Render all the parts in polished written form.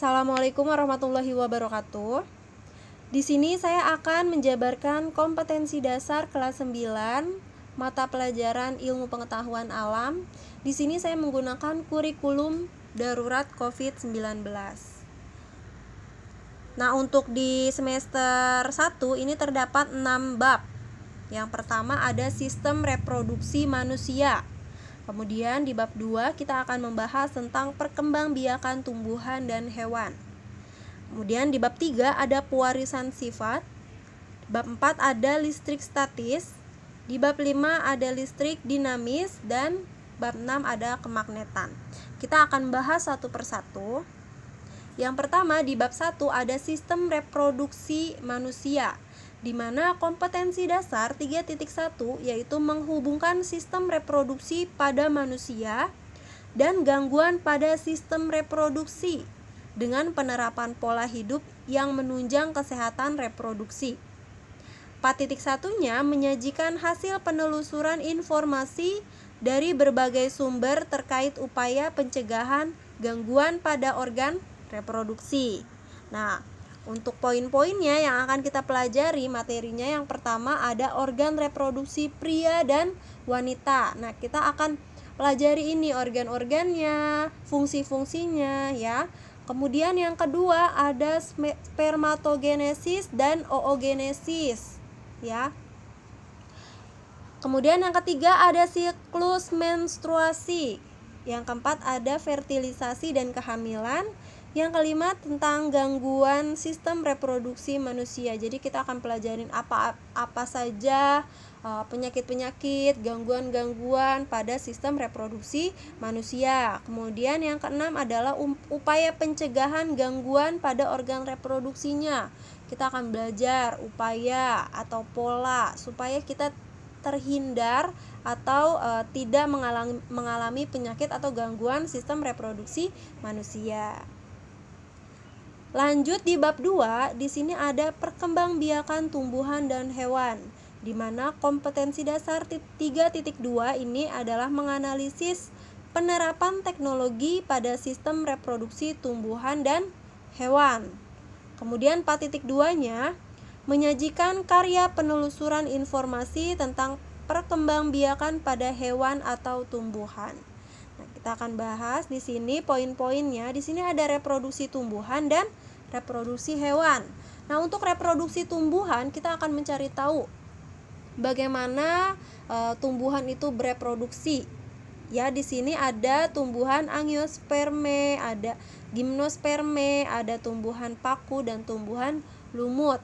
Assalamualaikum warahmatullahi wabarakatuh. Di sini saya akan menjabarkan kompetensi dasar kelas 9 mata pelajaran Ilmu Pengetahuan Alam. Di sini saya menggunakan kurikulum darurat COVID-19. Nah, untuk di semester 1 ini terdapat 6 bab. Yang pertama ada sistem reproduksi manusia. Kemudian di bab 2 kita akan membahas tentang perkembangbiakan tumbuhan dan hewan. Kemudian di bab 3 ada pewarisan sifat. Bab 4 ada listrik statis. Di bab 5 ada listrik dinamis dan bab 6 ada kemagnetan. Kita akan bahas satu persatu. Yang pertama di bab 1 ada sistem reproduksi manusia, di mana kompetensi dasar 3.1 yaitu menghubungkan sistem reproduksi pada manusia dan gangguan pada sistem reproduksi dengan penerapan pola hidup yang menunjang kesehatan reproduksi. 4.1-nya menyajikan hasil penelusuran informasi dari berbagai sumber terkait upaya pencegahan gangguan pada organ reproduksi. Nah, untuk poin-poinnya yang akan kita pelajari materinya, yang pertama ada organ reproduksi pria dan wanita. Nah, kita akan pelajari ini organ-organnya, fungsi-fungsinya ya. Kemudian yang kedua ada spermatogenesis dan oogenesis ya. Kemudian yang ketiga ada siklus menstruasi. Yang keempat ada fertilisasi dan kehamilan. Yang kelima tentang gangguan sistem reproduksi manusia. Jadi kita akan pelajarin apa saja penyakit-penyakit, gangguan-gangguan pada sistem reproduksi manusia. Kemudian yang keenam adalah upaya pencegahan gangguan pada organ reproduksinya. Kita akan belajar upaya atau pola supaya kita terhindar atau tidak mengalami penyakit atau gangguan sistem reproduksi manusia. Lanjut di bab 2, di sini ada perkembangbiakan tumbuhan dan hewan, di mana kompetensi dasar 3.2 ini adalah menganalisis penerapan teknologi pada sistem reproduksi tumbuhan dan hewan. Kemudian 4.2-nya menyajikan karya penelusuran informasi tentang perkembangbiakan pada hewan atau tumbuhan. Nah, kita akan bahas di sini poin-poinnya. Di sini ada reproduksi tumbuhan dan reproduksi hewan. Nah, untuk reproduksi tumbuhan kita akan mencari tahu bagaimana tumbuhan itu bereproduksi. Ya, di sini ada tumbuhan angiosperme, ada gimnosperme, ada tumbuhan paku dan tumbuhan lumut.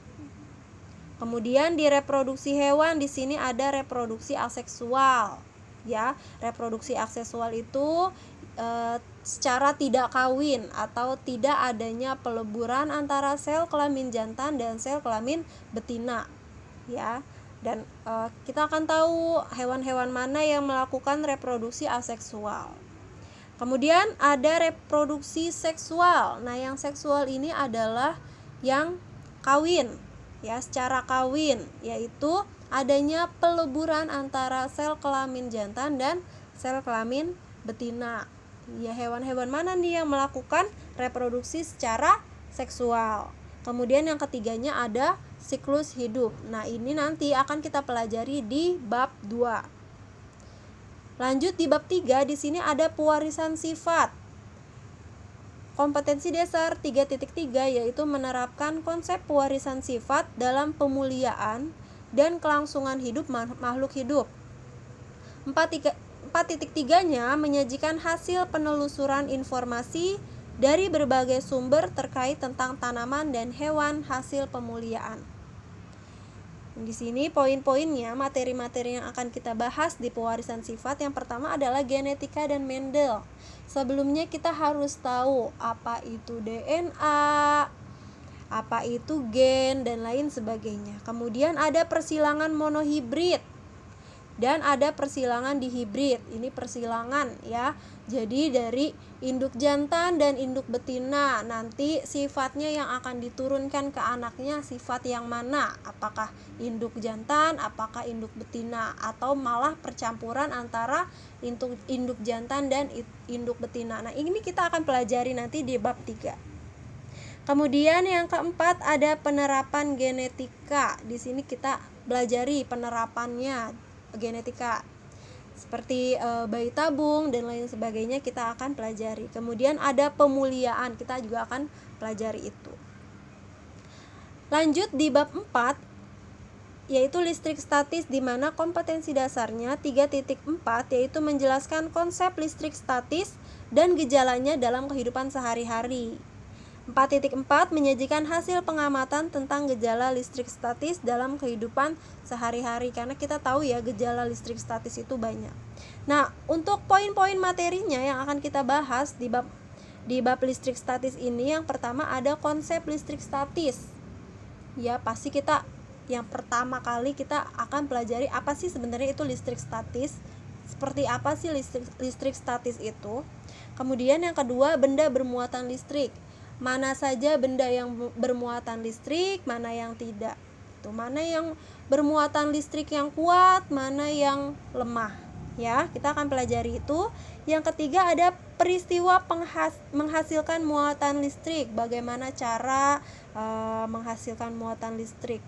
Kemudian di reproduksi hewan di sini ada reproduksi aseksual. Ya, reproduksi aseksual itu secara tidak kawin atau tidak adanya peleburan antara sel kelamin jantan dan sel kelamin betina. Ya, dan kita akan tahu hewan-hewan mana yang melakukan reproduksi aseksual. Kemudian ada reproduksi seksual. Nah, yang seksual ini adalah yang kawin, ya, secara kawin, yaitu adanya peleburan antara sel kelamin jantan dan sel kelamin betina. Ya, hewan-hewan mana nih yang melakukan reproduksi secara seksual. Kemudian yang ketiganya ada siklus hidup. Nah, ini nanti akan kita pelajari di bab 2. Lanjut di bab 3, di sini ada pewarisan sifat. Kompetensi dasar 3.3 yaitu menerapkan konsep pewarisan sifat dalam pemuliaan dan kelangsungan hidup makhluk hidup. 4.3-nya menyajikan hasil penelusuran informasi dari berbagai sumber terkait tentang tanaman dan hewan hasil pemuliaan. Di sini poin-poinnya, materi-materi yang akan kita bahas di pewarisan sifat. Yang pertama adalah genetika dan Mendel. Sebelumnya kita harus tahu apa itu DNA, apa itu gen, dan lain sebagainya. Kemudian ada persilangan monohibrid dan ada persilangan dihibrid. Ini persilangan ya. Jadi dari induk jantan dan induk betina, nanti sifatnya yang akan diturunkan ke anaknya sifat yang mana? Apakah induk jantan, apakah induk betina, atau malah percampuran antara induk jantan dan induk betina. Nah, ini kita akan pelajari nanti di bab 3. Kemudian yang keempat ada penerapan genetika. Di sini kita belajari penerapannya genetika. Seperti bayi tabung dan lain sebagainya kita akan pelajari. Kemudian ada pemuliaan, kita juga akan pelajari itu. Lanjut di bab 4 yaitu listrik statis, di mana kompetensi dasarnya 3.4 yaitu menjelaskan konsep listrik statis dan gejalanya dalam kehidupan sehari-hari. 4.4 menyajikan hasil pengamatan tentang gejala listrik statis dalam kehidupan sehari-hari, karena kita tahu ya gejala listrik statis itu banyak. Nah, untuk poin-poin materinya yang akan kita bahas di bab listrik statis ini, yang pertama ada konsep listrik statis. Ya, pasti kita yang pertama kali kita akan pelajari apa sih sebenarnya itu listrik statis, seperti apa sih listrik statis itu. Kemudian yang kedua, benda bermuatan listrik. Mana saja benda yang bermuatan listrik, mana yang tidak. Tuh, mana yang bermuatan listrik yang kuat, mana yang lemah. Ya, kita akan pelajari itu. Yang ketiga ada peristiwa menghasilkan muatan listrik. Bagaimana cara menghasilkan muatan listrik,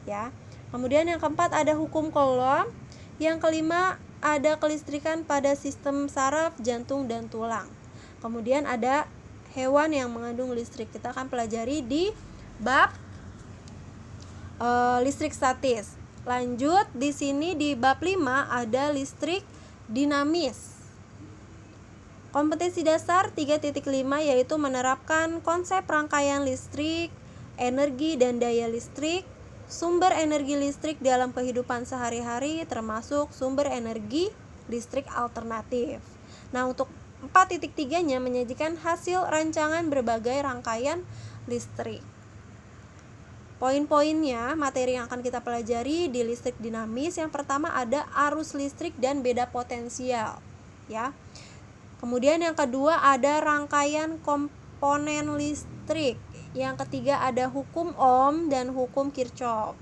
ya. Kemudian yang keempat ada hukum Coulomb. Yang kelima ada kelistrikan pada sistem saraf, jantung, dan tulang. Kemudian ada hewan yang mengandung listrik. Kita akan pelajari di bab listrik statis. Lanjut di sini di bab 5 ada listrik dinamis. Kompetensi dasar 3.5 yaitu menerapkan konsep rangkaian listrik, energi dan daya listrik, sumber energi listrik dalam kehidupan sehari-hari termasuk sumber energi listrik alternatif. Nah, untuk 4.3-nya menyajikan hasil rancangan berbagai rangkaian listrik. Poin-poinnya, materi yang akan kita pelajari di listrik dinamis, yang pertama ada arus listrik dan beda potensial, ya. Kemudian yang kedua ada rangkaian komponen listrik. Yang ketiga ada hukum Ohm dan hukum Kirchhoff.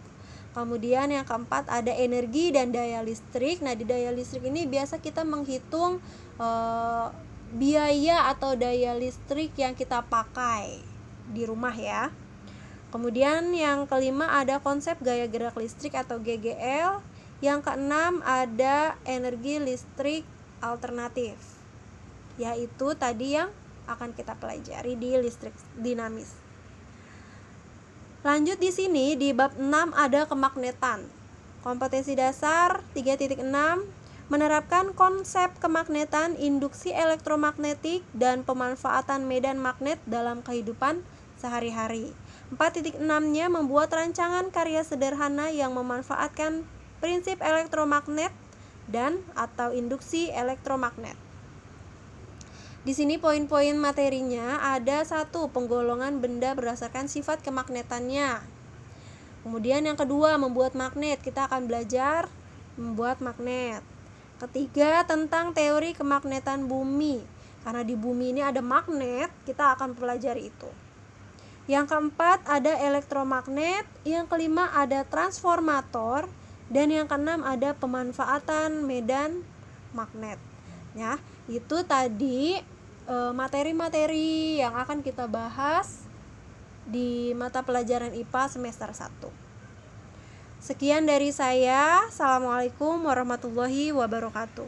Kemudian yang keempat ada energi dan daya listrik. Nah, di daya listrik ini biasa kita menghitung biaya atau daya listrik yang kita pakai di rumah, ya. Kemudian yang kelima ada konsep gaya gerak listrik atau GGL. Yang keenam ada energi listrik alternatif, yaitu tadi yang akan kita pelajari di listrik dinamis. Lanjut di sini di bab 6 ada kemagnetan. Kompetensi dasar 3.6 menerapkan konsep kemagnetan, induksi elektromagnetik, dan pemanfaatan medan magnet dalam kehidupan sehari-hari. 4.6-nya membuat rancangan karya sederhana yang memanfaatkan prinsip elektromagnet dan atau induksi elektromagnet. Di sini poin-poin materinya ada 1, penggolongan benda berdasarkan sifat kemagnetannya. Kemudian yang kedua, membuat magnet. Kita akan belajar membuat magnet. Ketiga, tentang teori kemagnetan bumi. Karena di bumi ini ada magnet, kita akan pelajari itu. Yang keempat ada elektromagnet. Yang kelima ada transformator. Dan yang keenam ada pemanfaatan medan magnet. Ya, itu tadi materi-materi yang akan kita bahas di mata pelajaran IPA semester 1. Sekian dari saya. Assalamualaikum warahmatullahi wabarakatuh.